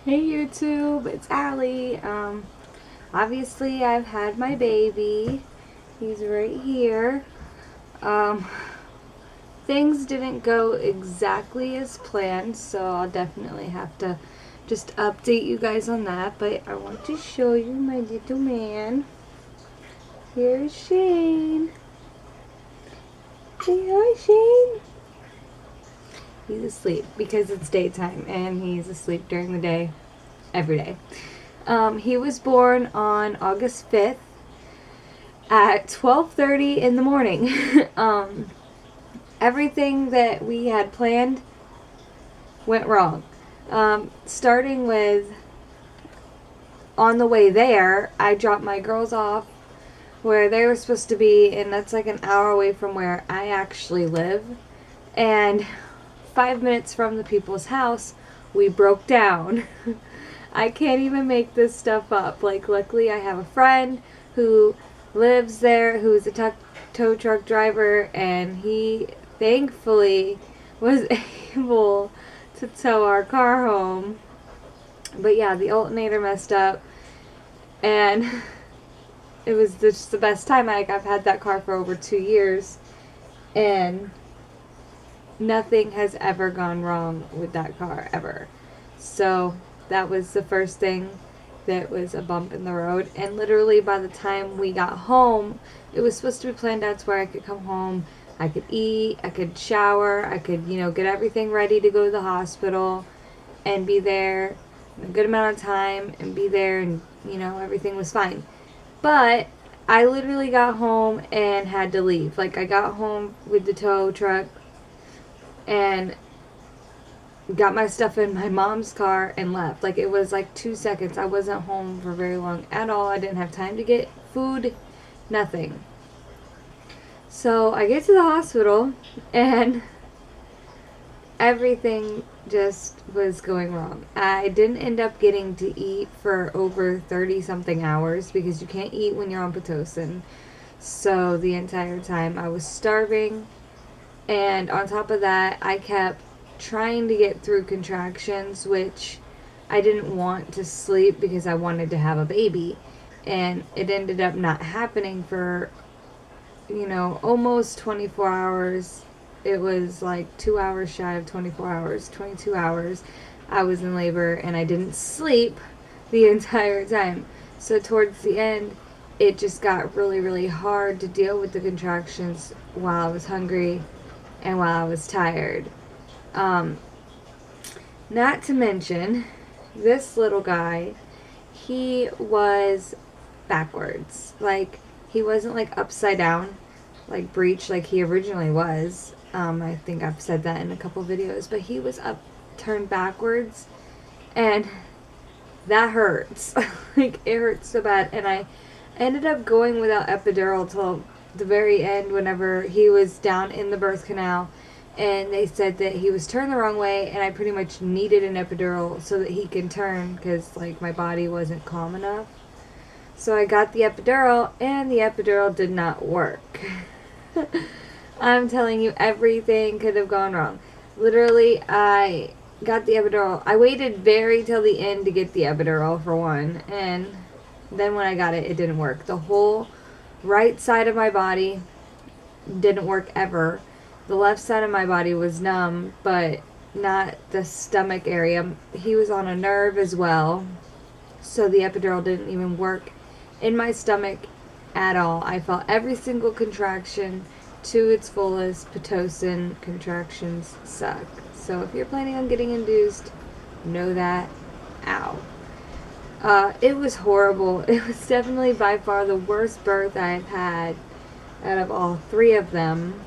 Hey YouTube, it's Allie. Obviously I've had my baby. He's right here. Um, Things didn't go exactly as planned, so I'll definitely have to just update you guys on that. But I want to show you my little man. Here's Shane. Say hi, Shane. He's asleep because it's daytime and he's asleep during the day, every day. He was born on August 5th at 12:30 in the morning. Everything that we had planned went wrong. Starting with on the way there, I dropped my girls off where they were supposed to be, and that's like an hour away from where I actually live. And 5 minutes from the people's house, we broke down. I can't even make this stuff up. Like, luckily, I have a friend who lives there who's a tow truck driver, and he thankfully was able to tow our car home. But yeah, the alternator messed up, and it was just the best time. Like, I've had that car for over 2 years, and nothing has ever gone wrong with that car, ever. So that was the first thing that was a bump in the road. And literally by the time we got home, it was supposed to be planned out to where I could come home, I could eat, I could shower, I could, get everything ready to go to the hospital and be there in a good amount of time and be there, and, everything was fine. But I literally got home and had to leave. Like, I got home with the tow truck and got my stuff in my mom's car and left. Like, it was like 2 seconds. I wasn't home for very long at all. I didn't have time to get food, nothing. So I get to the hospital and everything just was going wrong. I didn't end up getting to eat for over 30 something hours because you can't eat when you're on Pitocin. So the entire time I was starving, and on top of that, I kept trying to get through contractions, which I didn't want to sleep because I wanted to have a baby. And it ended up not happening for, almost 24 hours. It was like 2 hours shy of 24 hours, 22 hours. I was in labor and I didn't sleep the entire time. So towards the end, it just got really, really hard to deal with the contractions while I was hungry and while I was tired. Not to mention, this little guy, he was backwards. Like, he wasn't like upside down, like breech, like he originally was. I think I've said that in a couple videos, but he was turned backwards, and that hurts. Like, it hurts so bad. And I ended up going without epidural till the very end, whenever he was down in the birth canal, and they said that he was turned the wrong way, and I pretty much needed an epidural so that he can turn, because like my body wasn't calm enough. So I got the epidural, and the epidural did not work. I'm telling you, everything could have gone wrong. Literally, I got the epidural. I waited very till the end to get the epidural, for one, and then when I got it, it didn't work. The whole right side of my body didn't work ever. The left side of my body was numb, but not the stomach area. He was on a nerve as well, so the epidural didn't even work in my stomach at all. I felt every single contraction to its fullest. Pitocin contractions suck. So if you're planning on getting induced, know that. Ow. It was horrible. It was definitely by far the worst birth I've had out of all three of them.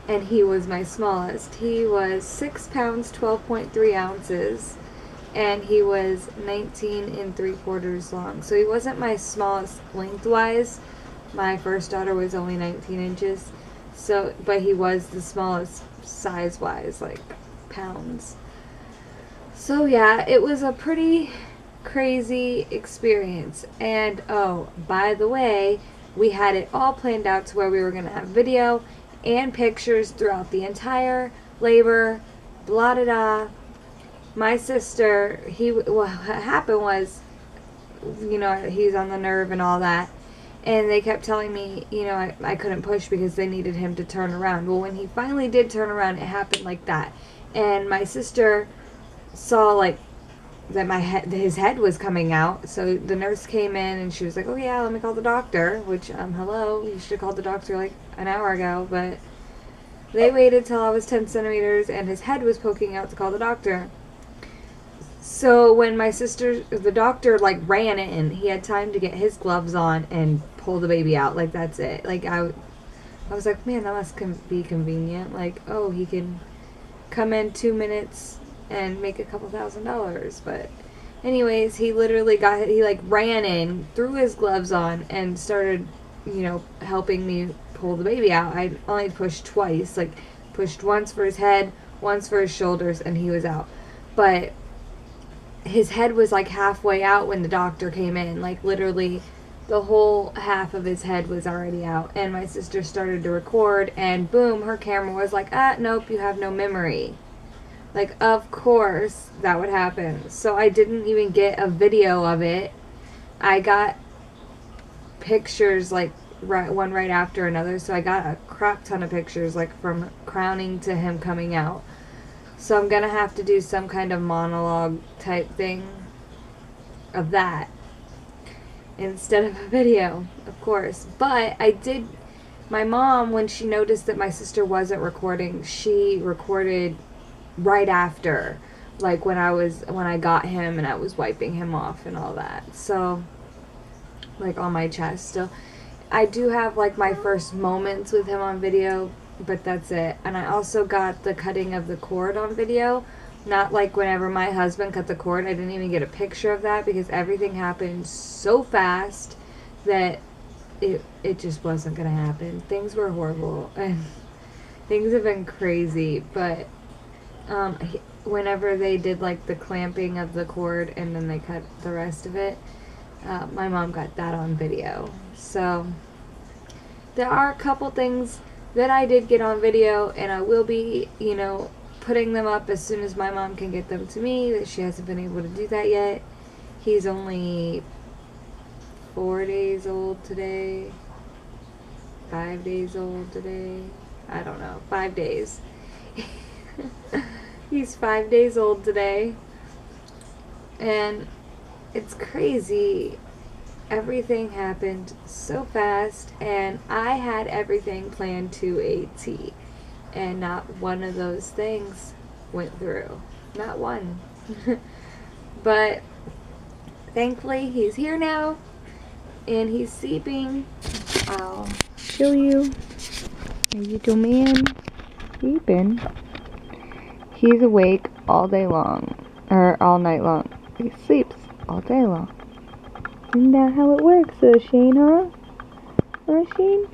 And he was my smallest. He was 6 pounds, 12.3 ounces. And he was 19 3/4 long. So he wasn't my smallest lengthwise. My first daughter was only 19 inches. So, but he was the smallest size-wise, like pounds. So yeah, it was a pretty crazy experience. And oh, by the way, we had it all planned out to where we were going to have video and pictures throughout the entire labor, blah da da. my sister, what happened was, he's on the nerve and all that. And they kept telling me, I couldn't push because they needed him to turn around. Well, when he finally did turn around, it happened like that. And my sister saw, like, that his head was coming out. So the nurse came in and she was like, oh, yeah, let me call the doctor. Which, hello, you should have called the doctor, like, an hour ago. But they waited till I was 10 centimeters and his head was poking out to call the doctor. So when the doctor, like, ran in, he had time to get his gloves on and pull the baby out. Like, that's it. Like, I was like, man, that must be convenient. Like, oh, he can come in 2 minutes and make a couple $1,000s. But anyways, he literally ran in, threw his gloves on, and started, helping me pull the baby out. I only pushed twice. Like, pushed once for his head, once for his shoulders, and he was out. But his head was like halfway out when the doctor came in. Like, literally the whole half of his head was already out. And my sister started to record, and boom, her camera was like, nope, you have no memory. Like, of course that would happen. So I didn't even get a video of it. I got pictures, like, one right after another. So I got a crap ton of pictures, like, from crowning to him coming out. So I'm going to have to do some kind of monologue type thing of that instead of a video, of course. But my mom, when she noticed that my sister wasn't recording, she recorded right after, like, when I got him and I was wiping him off and all that. So, like, on my chest. So I do have, like, my first moments with him on video, but that's it. And I also got the cutting of the cord on video. Not like whenever my husband cut the cord. I didn't even get a picture of that because everything happened so fast that it just wasn't going to happen. Things were horrible and things have been crazy. But whenever they did, like, the clamping of the cord and then they cut the rest of it, my mom got that on video. So there are a couple things that I did get on video, and I will be, putting them up as soon as my mom can get them to me. That she hasn't been able to do that yet. He's only 4 days old today. 5 days old today. I don't know. 5 days. He's 5 days old today. And it's crazy. Everything happened so fast, and I had everything planned to a T, and not one of those things went through. Not one. But thankfully he's here now, and he's sleeping. I'll show you. My little man sleeping. He's awake all day long, or all night long. He sleeps all day long. Isn't that how it works, Shane, huh? Huh, Shane?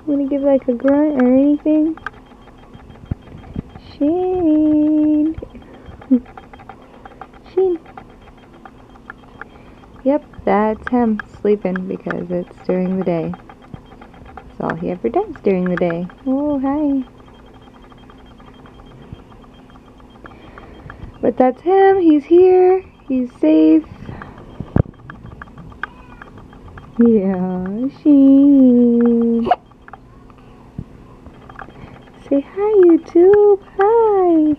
Wanna give, like, a grunt or anything? Shane! Shane! Yep, that's him sleeping because it's during the day. That's all he ever does during the day. Oh, hi. But that's him. He's here. He's safe. Yeah, Shane. Say hi, YouTube. Hi.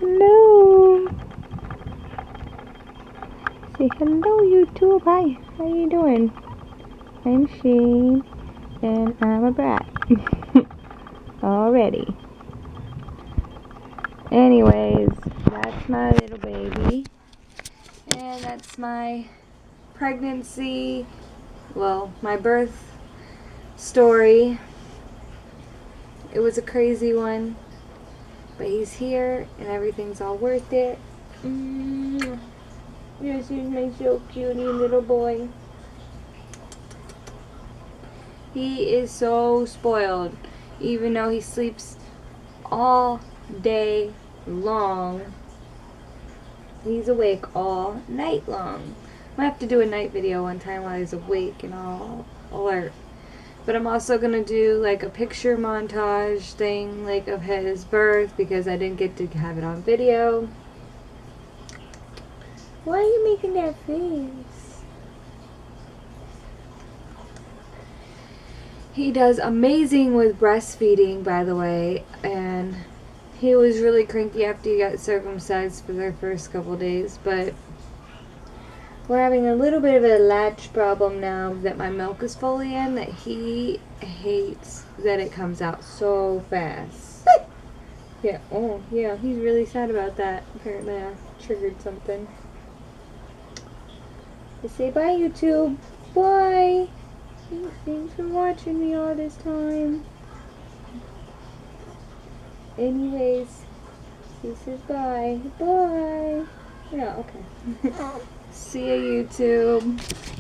Hello. Say hello, YouTube. Hi. How you doing? I'm Shane, and I'm a brat. Already. Anyways, that's my little baby. And that's my pregnancy, well, my birth story. It was a crazy one, but he's here and everything's all worth it. This is my so cutie little boy. He is so spoiled, even though he sleeps all day long. He's awake all night long. Might have to do a night video one time while he's awake and all alert. But I'm also going to do like a picture montage thing like of his birth because I didn't get to have it on video. Why are you making that face? He does amazing with breastfeeding, by the way, and he was really cranky after he got circumcised for their first couple days, but we're having a little bit of a latch problem now that my milk is fully in, that he hates that it comes out so fast. Yeah, oh, yeah, he's really sad about that. Apparently I triggered something. I say bye, YouTube. Bye. Thanks for watching me all this time. Anyways, he says bye. Bye. Yeah, okay. See ya, YouTube.